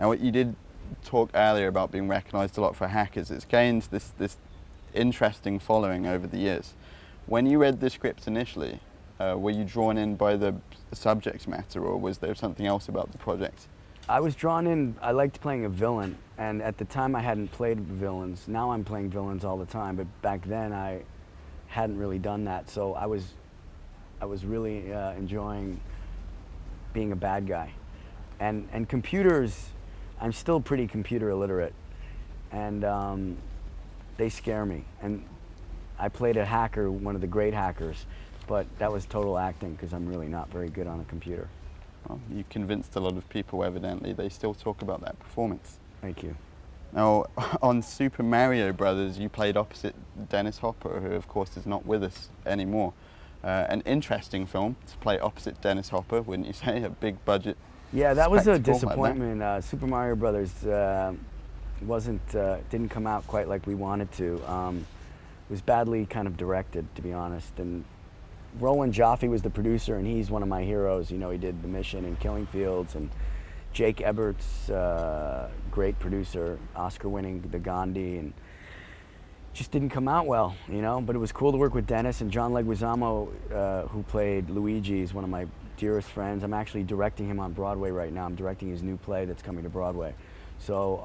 Now, what you did talk earlier about being recognised a lot for Hackers. It's gained this interesting following over the years. When you read the script initially, were you drawn in by the subject matter, or was there something else about the project? I was drawn in. I liked playing a villain, and at the time I hadn't played villains. Now I'm playing villains all the time, but back then I hadn't really done that. So I was really enjoying being a bad guy. And computers, I'm still pretty computer illiterate, and they scare me. And I played a hacker, one of the great hackers, but that was total acting because I'm really not very good on a computer. Well, you convinced a lot of people, evidently. They still talk about that performance. Thank you. Now, on Super Mario Brothers, you played opposite Dennis Hopper, who of course is not with us anymore. An interesting film to play opposite Dennis Hopper, wouldn't you say? A big budget. Yeah, that was a spectacle like disappointment. Super Mario Brothers didn't come out quite like we wanted to. It was badly kind of directed, to be honest. And Roland Joffe was the producer, and he's one of my heroes. You know, he did The Mission and Killing Fields, and Jake Ebert's great producer, Oscar-winning The Gandhi, and just didn't come out well, you know. But it was cool to work with Dennis, and John Leguizamo, who played Luigi, is one of my dearest friends. I'm actually directing him on Broadway right now. I'm directing his new play that's coming to Broadway. So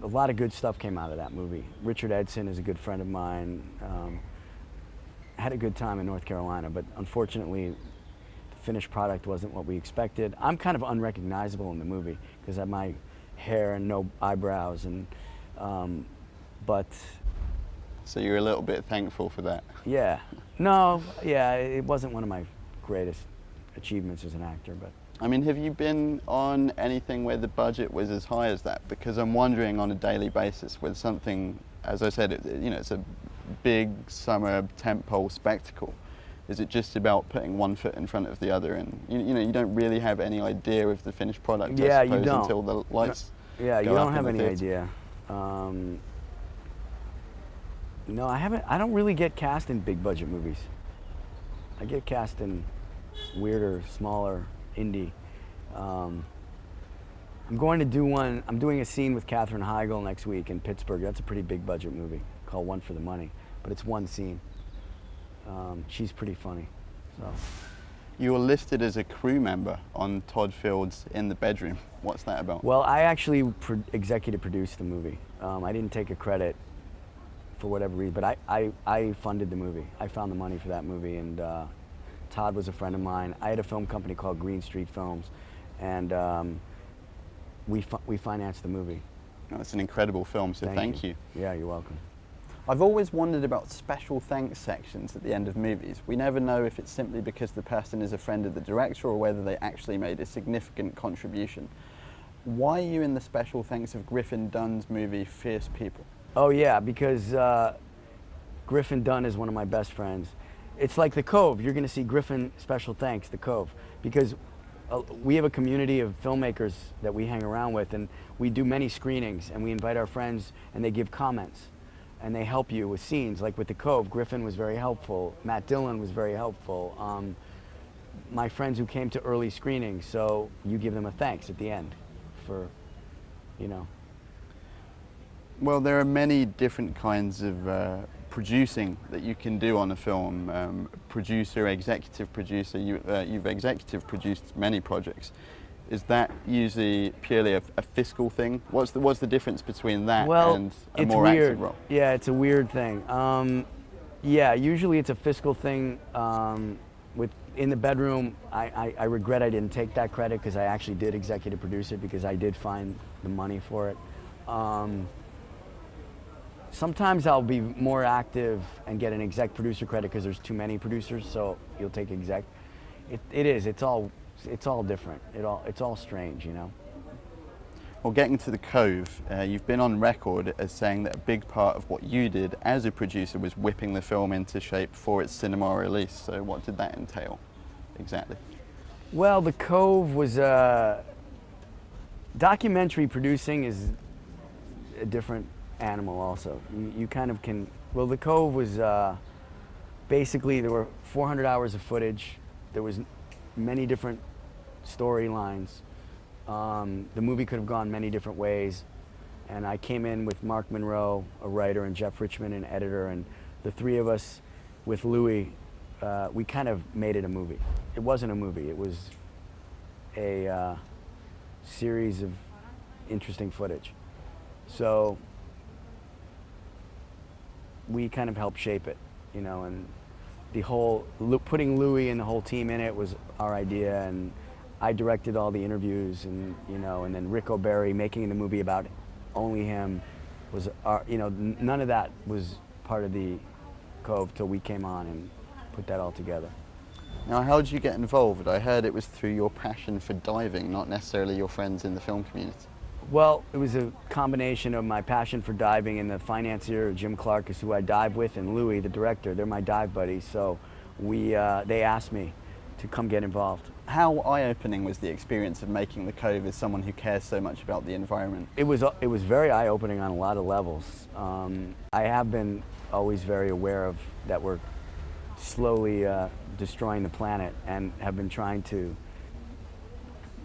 a lot of good stuff came out of that movie. Richard Edson is a good friend of mine. Had a good time in North Carolina, but unfortunately the finished product wasn't what we expected. I'm kind of unrecognizable in the movie because I have my hair and no eyebrows, and but So you're a little bit thankful for that. yeah, no, yeah, it wasn't one of my greatest achievements as an actor, but I mean, have you been on anything where the budget was as high as that? Because I'm wondering on a daily basis with something, as I said, it's a big summer tentpole spectacle. Is it just about putting one foot in front of the other, and you don't really have any idea of the finished product? Yeah, I suppose, you don't. Until the lights. Yeah, you go don't up have in the any theatre. idea. No, I haven't. I don't really get cast in big budget movies. I get cast in weirder, smaller, indie. I'm going to do one. I'm doing a scene with Katherine Heigl next week in Pittsburgh. That's a pretty big budget movie called One for the Money, but it's one scene. She's pretty funny. So. You were listed as a crew member on Todd Field's In the Bedroom. What's that about? Well, I actually executive produced the movie. I didn't take a credit for whatever reason, but I funded the movie. I found the money for that movie, and Todd was a friend of mine. I had a film company called Green Street Films, and we financed the movie. Oh, it's an incredible film, so thank you. Yeah, you're welcome. I've always wondered about special thanks sections at the end of movies. We never know if it's simply because the person is a friend of the director or whether they actually made a significant contribution. Why are you in the special thanks of Griffin Dunn's movie Fierce People? Oh yeah, because Griffin Dunn is one of my best friends. It's like The Cove. You're going to see Griffin special thanks, The Cove, because we have a community of filmmakers that we hang around with, and we do many screenings, and we invite our friends, and they give comments, and they help you with scenes. Like with The Cove, Griffin was very helpful. Matt Dillon was very helpful. My friends who came to early screenings, so you give them a thanks at the end for, Well, there are many different kinds of producing that you can do on a film. Producer, executive producer, you've executive produced many projects. Is that usually purely a fiscal thing? What's the difference between that and a more active role? Yeah, it's a weird thing. Yeah, usually it's a fiscal thing. With In the Bedroom, I regret I didn't take that credit because I actually did executive produce it because I did find the money for it. Sometimes I'll be more active and get an exec producer credit because there's too many producers, so you'll take exec. It's all different. It's all strange, Well, getting to The Cove, you've been on record as saying that a big part of what you did as a producer was whipping the film into shape for its cinema release. So what did that entail exactly? Well, The Cove was documentary producing is a different animal also. You kind of can, well, The Cove was basically, there were 400 hours of footage. There was many different storylines. The movie could have gone many different ways, and I came in with Mark Monroe, a writer, and Jeff Richmond, an editor, and the three of us with Louis, we kind of made it a movie. It wasn't a movie, it was a series of interesting footage. So we kind of helped shape it, you know, and the whole, putting Louis and the whole team in it was our idea, and I directed all the interviews, and, you know, and then Rick O'Berry making the movie about only him was our, you know, none of that was part of the Cove till we came on and put that all together. Now, how did you get involved? I heard it was through your passion for diving, not necessarily your friends in the film community. Well, it was a combination of my passion for diving, and the financier, Jim Clark, is who I dive with, and Louis, the director. They're my dive buddies, so they asked me to come get involved. How eye-opening was the experience of making the Cove as someone who cares so much about the environment? It was very eye-opening on a lot of levels. I have been always very aware of that we're slowly destroying the planet, and have been trying to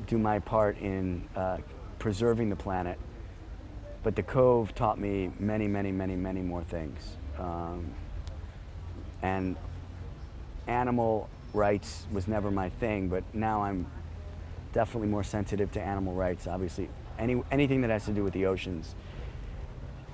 do my part in preserving the planet. But the Cove taught me many, many, many, many more things. And animal rights was never my thing, but now I'm definitely more sensitive to animal rights. Obviously, anything that has to do with the oceans,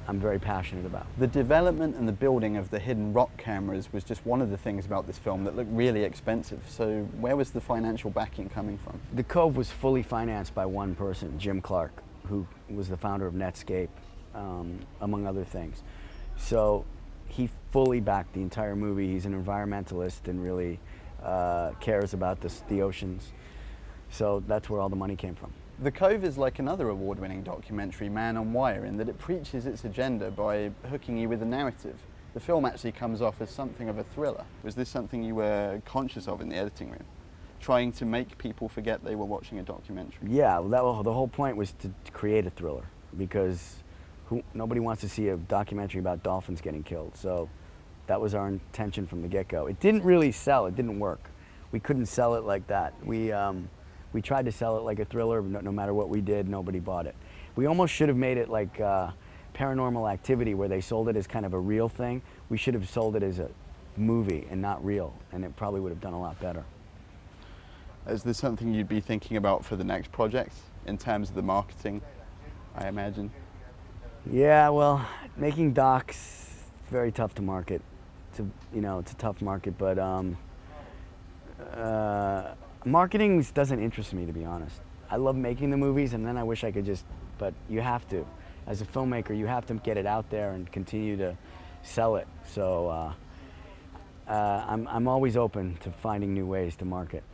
I'm very passionate about. The development and the building of the hidden rock cameras was just one of the things about this film that looked really expensive. So where was the financial backing coming from? The Cove was fully financed by one person, Jim Clark, who was the founder of Netscape, among other things. So he fully backed the entire movie. He's an environmentalist and really cares about the oceans. So that's where all the money came from. The Cove is like another award-winning documentary, Man on Wire, in that it preaches its agenda by hooking you with a narrative. The film actually comes off as something of a thriller. Was this something you were conscious of in the editing room? Trying to make people forget they were watching a documentary? Yeah, well, the whole point was to create a thriller, because nobody wants to see a documentary about dolphins getting killed. So that was our intention from the get-go. It didn't really sell, it didn't work. We couldn't sell it like that. We tried to sell it like a thriller, but no matter what we did, nobody bought it. We almost should have made it like Paranormal Activity, where they sold it as kind of a real thing. We should have sold it as a movie and not real, and it probably would have done a lot better. Is this something you'd be thinking about for the next project, in terms of the marketing, I imagine? Yeah, well, making docs, very tough to market. It's a tough market, but marketing doesn't interest me, to be honest. I love making the movies, and then I wish I could but you have to. As a filmmaker, you have to get it out there and continue to sell it. So I'm always open to finding new ways to market.